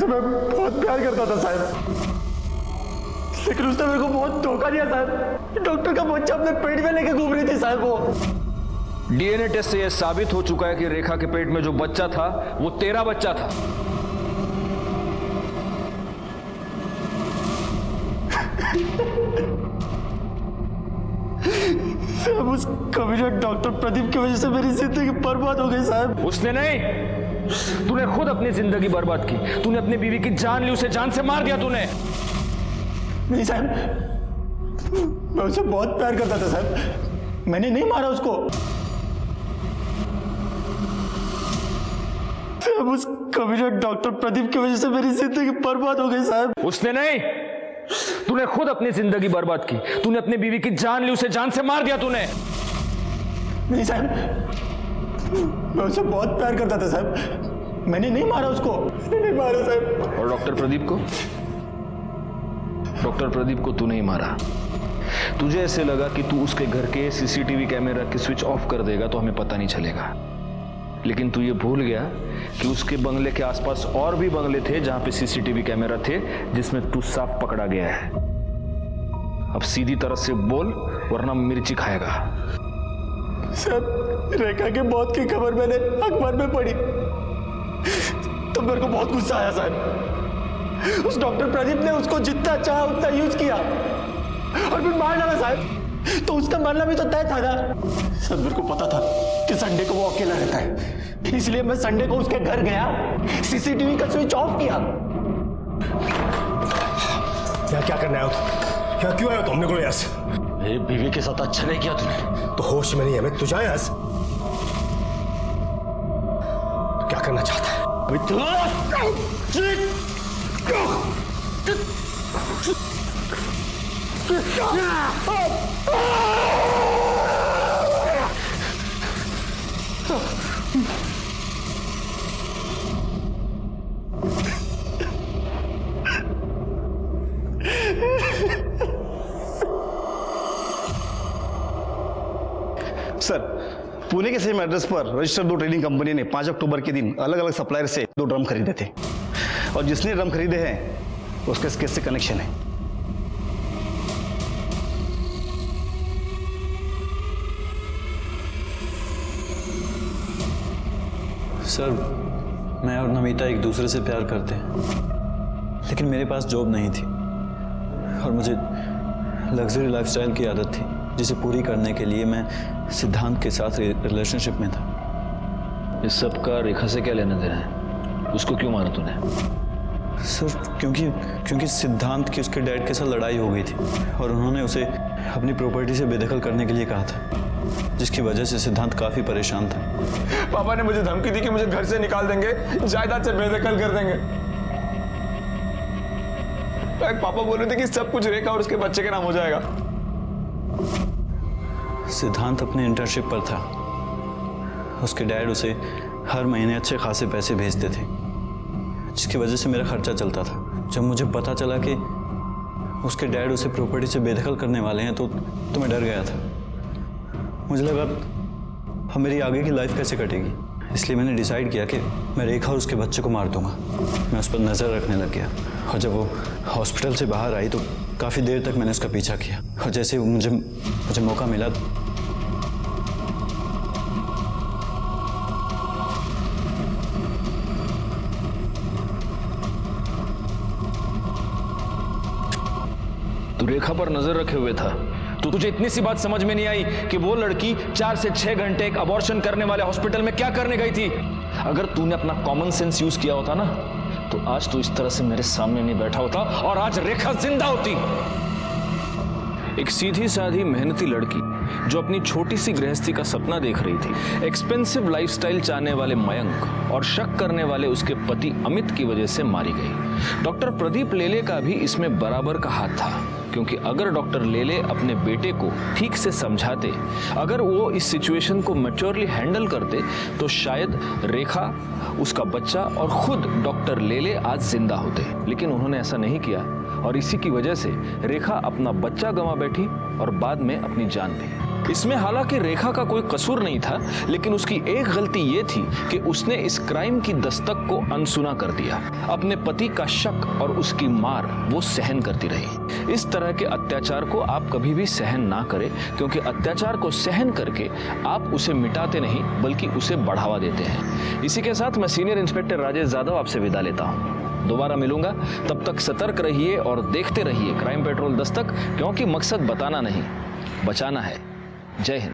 मैं बहुत प्यार करता था साहब, लेकिन उसने मेरे को बहुत धोखा दिया साहब। डॉक्टर का बच्चा अपने पेट में लेके घूम रही थी साहब। वो डीएनए टेस्ट से यह साबित हो चुका है कि रेखा के पेट में जो बच्चा था वो तेरा बच्चा था। साहब उस कमीना डॉक्टर प्रदीप की वजह से मेरी जिंदगी बर्बाद हो गई साहब। उसने नहीं, तूने खुद अपनी जिंदगी बर्बाद की। तूने अपनी बीवी की जान ली, उसे जान से मार दिया तूने। नहीं साहब, मैं उससे बहुत प्यार करता था साहब, मैंने नहीं मारा उसको। साहब उस कमीने डॉक्टर प्रदीप की वजह से मेरी जिंदगी बर्बाद हो गई साहब। उसने नहीं, तूने खुद अपनी जिंदगी बर्बाद की। तूने अपनी बीवी की जान ली, उसे जान से मार दिया तूने। नहीं साहब, मैं उससे बहुत प्यार करता था साहब, मैंने नहीं मारा उसको, मैंने नहीं मारा साहब। और डॉक्टर प्रदीप को? डॉक्टर प्रदीप को तू नहीं मारा। तुझे ऐसे लगा कि तू उसके घर के सीसीटीवी कैमरा के स्विच ऑफ कर देगा तो हमें पता नहीं चलेगा, लेकिन तू ये भूल गया कि उसके बंगले के आसपास और भी बंगले थे जहां पे सीसीटीवी कैमरा थे, जिसमें तू साफ पकड़ा गया है। अब सीधी तरह से बोल वरना मिर्ची खाएगा। साहब रेखा के मौत की खबर मैंने अखबार में पढ़ी तो मेरे को बहुत गुस्सा आया साहब। उस डॉक्टर प्रदीप ने उसको जितना चाहा उतना यूज किया और फिर मार डाला साहब, तो उसका मरना भी तो तय था ना। सब मेरे को पता था कि संडे को वो अकेला रहता है, इसलिए मैं संडे को उसके घर गया, सीसीटीवी का स्विच ऑफ किया। क्या करना है? क्या क्यों आया तुमने को यहाँ से? मेरी बीवी के साथ अच्छा नहीं किया तूने। तो होश में नहीं है मैं, तू जा यहाँ से। क्या करना चाहता है? अभी तू सर पुणे के सेम एड्रेस पर रजिस्टर्ड 2 ट्रेडिंग कंपनी ने 5 अक्टूबर के दिन अलग अलग सप्लायर से 2 ड्रम खरीदे थे और जिसने ड्रम खरीदे हैं उसका इस केस से कनेक्शन है। सर मैं और नमिता एक दूसरे से प्यार करते हैं, लेकिन मेरे पास जॉब नहीं थी और मुझे लग्जरी लाइफस्टाइल की आदत थी जिसे पूरी करने के लिए मैं सिद्धांत के साथ रिलेशनशिप में था। इस सब का रेखा से क्या लेना देना है? उसको क्यों मारा तूने? सर क्योंकि सिद्धांत की उसके डैड के साथ लड़ाई हो गई थी और उन्होंने उसे अपनी प्रॉपर्टी से बेदखल करने के लिए कहा था, जिसकी वजह से सिद्धांत काफी परेशान था। पापा ने मुझे धमकी दी कि मुझे घर से निकाल देंगे, जायदाद से बेदखल कर देंगे। पापा बोल रहे थे कि सब कुछ रेखा और उसके बच्चे के नाम हो जाएगा। सिद्धांत अपने इंटर्नशिप पर था, उसके डैड उसे हर महीने अच्छे खासे पैसे भेजते थे, जिसकी वजह से मेरा खर्चा चलता था। जब मुझे पता चला कि उसके डैड उसे प्रॉपर्टी से बेदखल करने वाले हैं तो मैं डर गया था। मुझे लगा अब मेरी आगे की लाइफ कैसे कटेगी, इसलिए मैंने डिसाइड किया कि मैं रेखा और उसके बच्चे को मार दूंगा। मैं उस पर नज़र रखने लग गया और जब वो हॉस्पिटल से बाहर आई तो काफ़ी देर तक मैंने उसका पीछा किया और जैसे मुझे मौका मिला तू रेखा पर नजर रखे हुए था, तो तुझे इतनी सी बात समझ में नहीं आई कि वो लड़की 4 से 6 घंटे एक अबॉर्शन करने वाले हॉस्पिटल में क्या करने गई थी? अगर तूने अपना कॉमन सेंस यूज किया होता ना तो आज तू इस तरह से मेरे सामने नहीं बैठा होता और आज रेखा जिंदा होती। एक सीधी साधी मेहनती लड़की जो अपनी छोटी सी गृहस्थी का सपना देख रही थी, एक्सपेंसिव लाइफस्टाइल चाहने वाले मयंक और शक करने वाले उसके पति अमित की वजह से मारी गई। डॉक्टर प्रदीप लेले का भी इसमें बराबर का हाथ था, क्योंकि अगर डॉक्टर लेले अपने बेटे को ठीक से समझाते, अगर वो इस सिचुएशन को मैच्योरली हैंडल करते तो शायद रेखा, उसका बच्चा और खुद डॉक्टर लेले आज जिंदा होते। लेकिन उन्होंने ऐसा नहीं किया और इसी की वजह से रेखा अपना बच्चा गंवा बैठी और बाद में अपनी जान भी। इसमें हालांकि रेखा का कोई कसूर नहीं था, लेकिन उसकी एक गलती ये थी कि उसने इस क्राइम की दस्तक को अनसुना कर दिया। अपने पति का शक और उसकी मार वो सहन करती रही। इस तरह के अत्याचार को आप कभी भी सहन ना करें, क्योंकि अत्याचार को सहन करके आप उसे मिटाते नहीं बल्कि उसे बढ़ावा देते हैं। इसी के साथ मैं सीनियर इंस्पेक्टर राजेश यादव आपसे विदा लेता हूँ। दोबारा मिलूंगा, तब तक सतर्क रहिए और देखते रहिए क्राइम पेट्रोल दस्तक, क्योंकि मकसद बताना नहीं, बचाना है। जय हिंद।